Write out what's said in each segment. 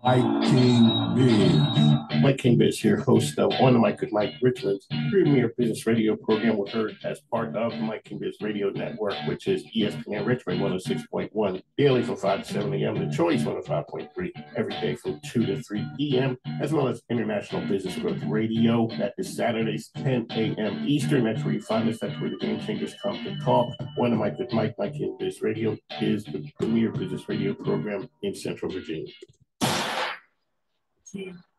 Mike King Biz. Mike King Biz here, host of On the Mic with Mike Richmond's premier business radio program. We're heard as part of the Mike King Biz Radio Network, which is ESPN Richmond 106.1 daily from 5 to 7 a.m. The Choice 105.3 every day from 2 to 3 p.m., as well as International Business Growth Radio. That is Saturdays 10 a.m. Eastern. That's where you find us. That's where the game changers come to talk. On the Mic with Mike King Biz Radio is the premier business radio program in Central Virginia.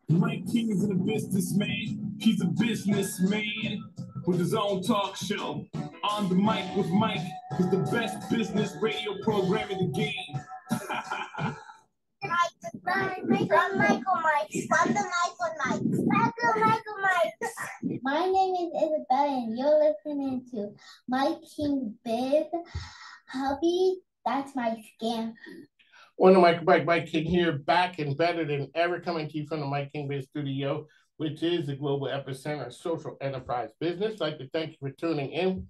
Mike King isn't a businessman, he's a businessman with his own talk show. On the Mic with Mike is the best business radio program in the game. My name is Isabella, and you're listening to Mike King Biz. Hubby, that's my scam. On the Mic, Mike King here, back and better than ever, coming to you from the Mike King Biz Studio, which is the global epicenter of social enterprise business. I'd like to thank you for tuning in.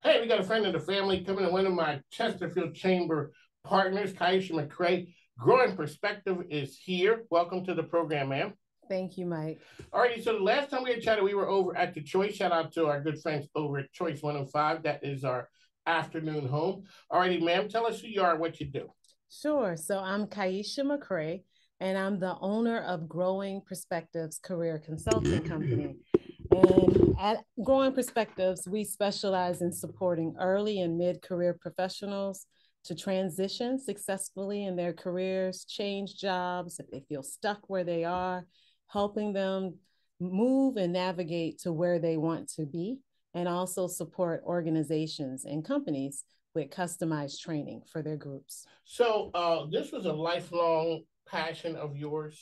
Hey, we got a friend of the family coming in, one of my Chesterfield Chamber partners, Kaisha McCrea. Growing Perspective is here. Welcome to the program, ma'am. Thank you, Mike. All righty, so the last time we had chatted, we were over at the Choice. Shout out to our good friends over at Choice 105. That is our afternoon home. All righty, ma'am, tell us who you are and what you do. Sure. So I'm Kaisha McCrea, and I'm the owner of Growing Perspectives Career Consulting Company. And at Growing Perspectives, we specialize in supporting early and mid-career professionals to transition successfully in their careers, change jobs if they feel stuck where they are, helping them move and navigate to where they want to be, and also support organizations and companies with customized training for their groups. So this was a lifelong passion of yours?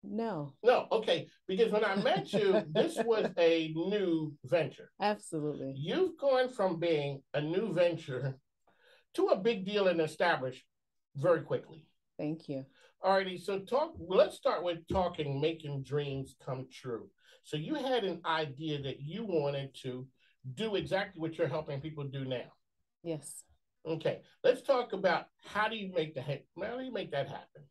No. No, okay. Because when I met you, this was a new venture. Absolutely. You've gone from being a new venture to a big deal and established very quickly. Thank you. All righty, so let's start with talking making dreams come true. So you had an idea that you wanted to do exactly what you're helping people do now. Yes. Okay, let's talk about how do you make that happen?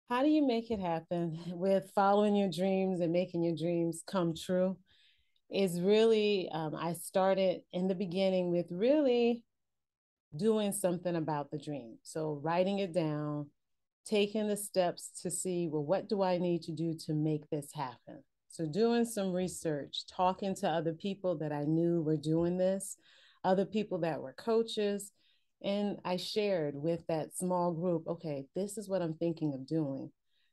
How do you make it happen with following your dreams and making your dreams come true? Is really, I started in the beginning with really doing something about the dream. So writing it down, taking the steps to see, well, what do I need to do to make this happen? So doing some research, talking to other people that I knew were doing this, other people that were coaches, and I shared with that small group, okay, this is what I'm thinking of doing.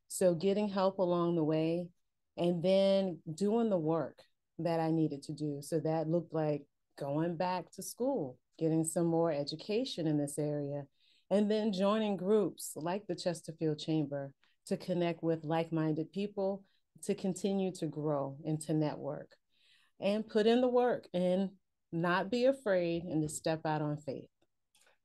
So getting help along the way, and then doing the work that I needed to do. So that looked like going back to school, getting some more education in this area, and then joining groups like the Chesterfield Chamber to connect with like-minded people, to continue to grow and to network and put in the work and not be afraid and to step out on faith.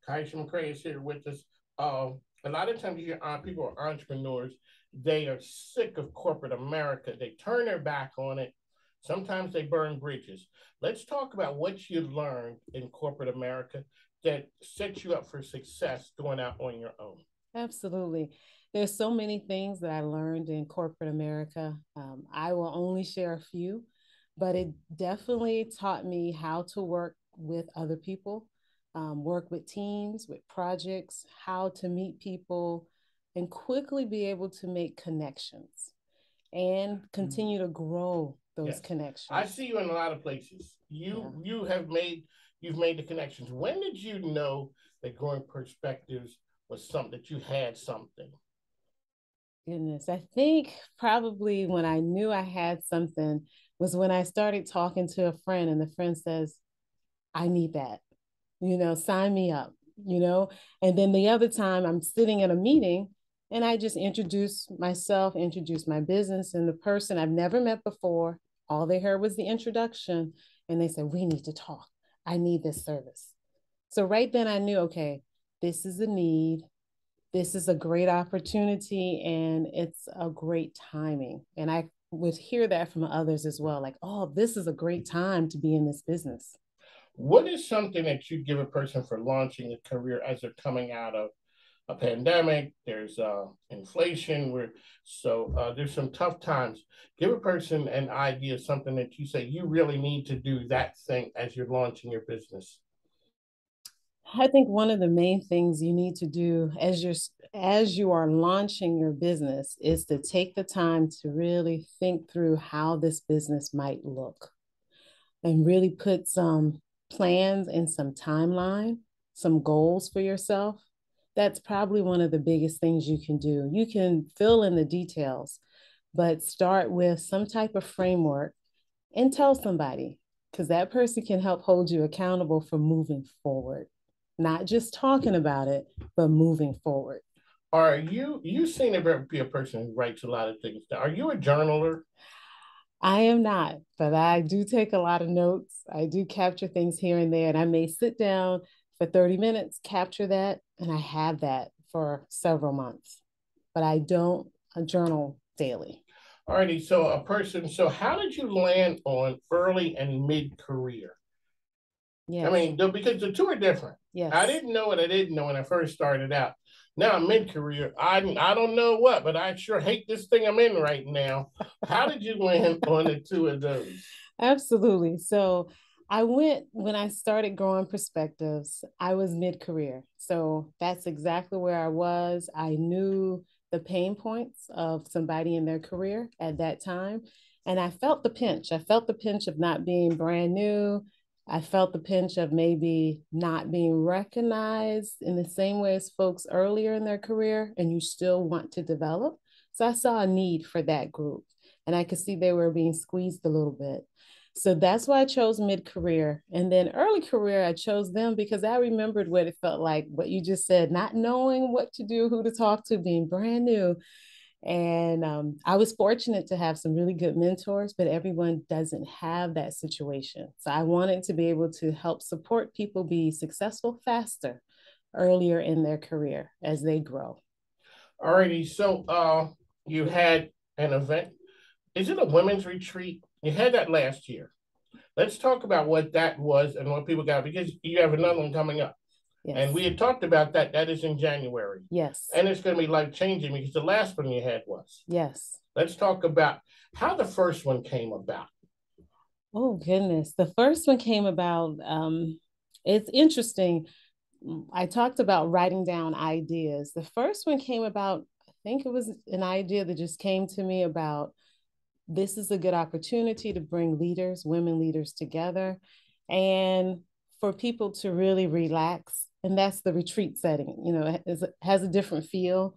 Kaisha McCrea is here with us. A lot of times you hear people are entrepreneurs. They are sick of corporate America. They turn their back on it. Sometimes they burn bridges. Let's talk about what you learned in corporate America that sets you up for success going out on your own. Absolutely. There's so many things that I learned in corporate America. I will only share a few, but it definitely taught me how to work with other people, work with teams, with projects, how to meet people, and quickly be able to make connections and continue to grow those connections. I see you in a lot of places. You've made the connections. When did you know that Growing Perspectives was something, that you had something? Goodness, I think probably when I knew I had something was when I started talking to a friend, and the friend says, I need that, sign me up, and then the other time I'm sitting in a meeting and I just introduced myself, introduced my business, and the person I've never met before, all they heard was the introduction, and they said, we need to talk. I need this service. So right then I knew, okay, this is a need. This is a great opportunity, and it's a great timing. And I would hear that from others as well, like, oh, this is a great time to be in this business. What is something that you'd give a person for launching a career as they're coming out of a pandemic, there's inflation, there's some tough times. Give a person an idea of something that you say you really need to do that thing as you're launching your business. I think one of the main things you need to do as you are launching your business is to take the time to really think through how this business might look and really put some plans and some timeline, some goals for yourself. That's probably one of the biggest things you can do. You can fill in the details, but start with some type of framework and tell somebody, because that person can help hold you accountable for moving forward, not just talking about it, but moving forward. Are you seem to be a person who writes a lot of things down? Are you a journaler? I am not, but I do take a lot of notes. I do capture things here and there, and I may sit down for 30 minutes, capture that, and I have that for several months, but I don't journal daily. Alrighty, so how did you land on early and mid-career? Yes. I mean, because the two are different. Yes. I didn't know what I didn't know when I first started out. Now I'm mid-career. I don't know what, but I sure hate this thing I'm in right now. How did you land on the two of those? Absolutely. So when I started growing perspectives, I was mid-career. So that's exactly where I was. I knew the pain points of somebody in their career at that time. And I felt the pinch. I felt the pinch of not being brand new. I felt the pinch of maybe not being recognized in the same way as folks earlier in their career, and you still want to develop. So I saw a need for that group, and I could see they were being squeezed a little bit. So that's why I chose mid-career. And then early career, I chose them because I remembered what it felt like, what you just said, not knowing what to do, who to talk to, being brand new. And I was fortunate to have some really good mentors, but everyone doesn't have that situation. So I wanted to be able to help support people be successful faster earlier in their career as they grow. Alrighty, so you had an event. Is it a women's retreat? You had that last year. Let's talk about what that was and what people got, because you have another one coming up. Yes. And we had talked about that. That is in January. Yes. And it's going to be life-changing because the last one you had was. Yes. Let's talk about how the first one came about. Oh, goodness. The first one came about, it's interesting. I talked about writing down ideas. The first one came about, I think it was an idea that just came to me about this is a good opportunity to bring leaders, women leaders together, and for people to really relax. And that's the retreat setting, it has a different feel.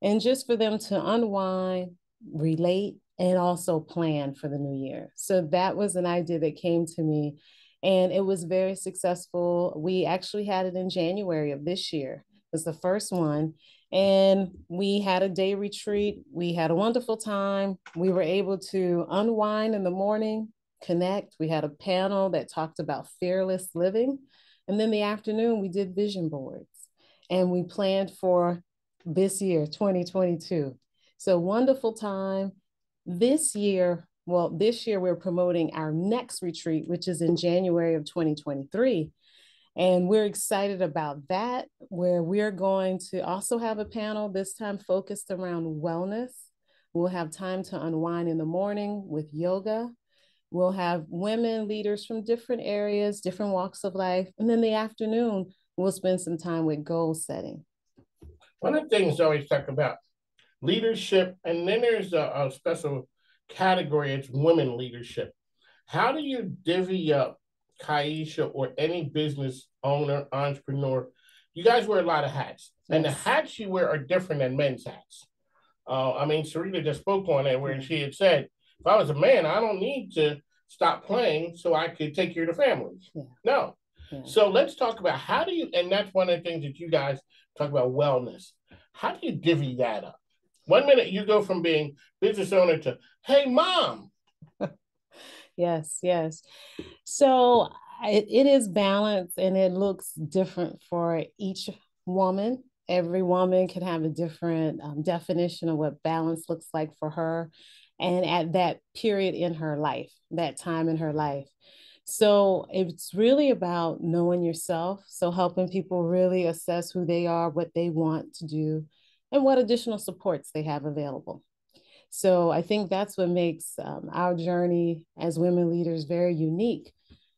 And just for them to unwind, relate, and also plan for the new year. So that was an idea that came to me. And it was very successful. We actually had it in January of this year. It was the first one. And we had a day retreat. We had a wonderful time. We were able to unwind in the morning, connect. We had a panel that talked about fearless living. And then the afternoon, we did vision boards. And we planned for this year, 2022. So wonderful time. This year, we're promoting our next retreat, which is in January of 2023. And we're excited about that, where we're going to also have a panel this time focused around wellness. We'll have time to unwind in the morning with yoga. We'll have women leaders from different areas, different walks of life. And then the afternoon, we'll spend some time with goal setting. One of the things I always talk about, leadership, and then there's a special category, it's women leadership. How do you divvy up, Kaisha, or any business owner, entrepreneur? You guys wear a lot of hats, and the hats you wear are different than men's hats. Sarita just spoke on it where she had said, if I was a man, I don't need to stop playing so I could take care of the family. Yeah. No. Yeah. So let's talk about how do you, and that's one of the things that you guys talk about, wellness. How do you divvy that up? 1 minute you go from being business owner to, hey, mom. Yes. So it is balanced, and it looks different for each woman. Every woman can have a different definition of what balance looks like for her and at that period in her life, that time in her life. So it's really about knowing yourself. So helping people really assess who they are, what they want to do, and what additional supports they have available. So I think that's what makes our journey as women leaders very unique,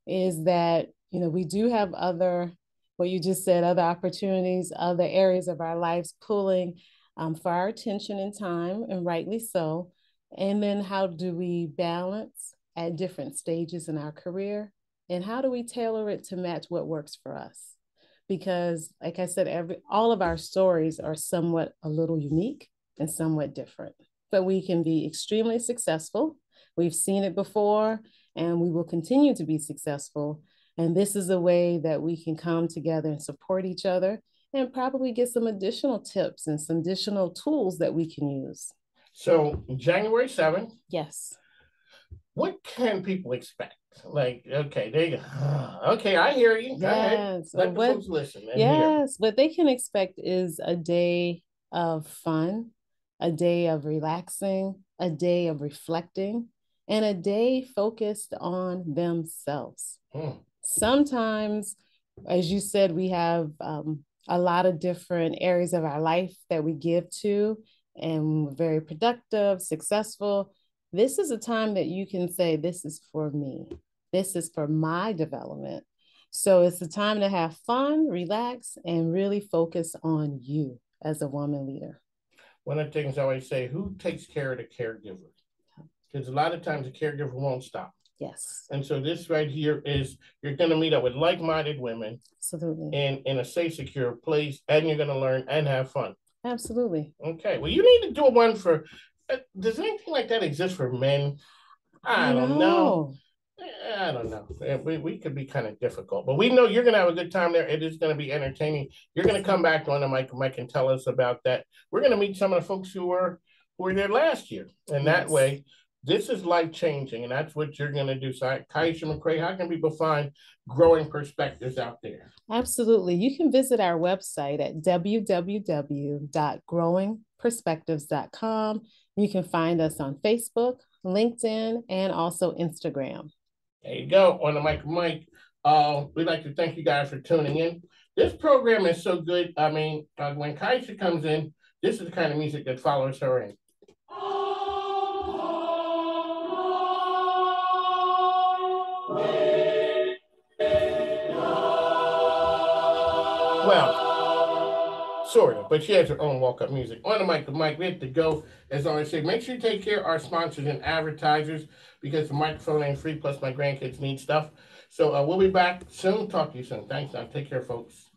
is that, you know, we do have other, what you just said, other opportunities, other areas of our lives pulling for our attention and time, and rightly so. And then how do we balance at different stages in our career? And how do we tailor it to match what works for us? Because, like I said, all of our stories are somewhat a little unique and somewhat different, but we can be extremely successful. We've seen it before, and we will continue to be successful. And this is a way that we can come together and support each other, and probably get some additional tips and some additional tools that we can use. So January 7th. Yes. What can people expect? Like, okay, okay, I hear you. Go ahead. Let the folks listen. Yes, what they can expect is a day of fun, a day of relaxing, a day of reflecting, and a day focused on themselves. Sometimes, as you said, we have a lot of different areas of our life that we give to, and we're very productive, successful. This is a time that you can say, this is for me. This is for my development. So it's the time to have fun, relax, and really focus on you as a woman leader. One of the things I always say, who takes care of the caregiver? Because a lot of times the caregiver won't stop. Yes. And so this right here is, you're going to meet up with like-minded women. Absolutely. In a safe, secure place, and you're going to learn and have fun. Absolutely. Okay. Well, you need to do one for, does anything like that exist for men? I don't know. I don't know. We could be kind of difficult, but we know you're going to have a good time there. It is going to be entertaining. You're going to come back on the mic, Mike, and tell us about that. We're going to meet some of the folks who were there last year. And that way, this is life-changing, and that's what you're going to do. So, Kaisha McCrea, how can people find Growing Perspectives out there? Absolutely. You can visit our website at www.growingperspectives.com. You can find us on Facebook, LinkedIn, and also Instagram. There you go. On the mic, Mike. We'd like to thank you guys for tuning in. This program is so good. I mean, when Kaisha comes in, this is the kind of music that follows her in. Well, sort of, but she has her own walk-up music. On the mic, we have to go. As I always say, make sure you take care of our sponsors and advertisers, because the microphone ain't free, plus my grandkids need stuff. So we'll be back soon. Talk to you soon. Thanks, now. Take care, folks.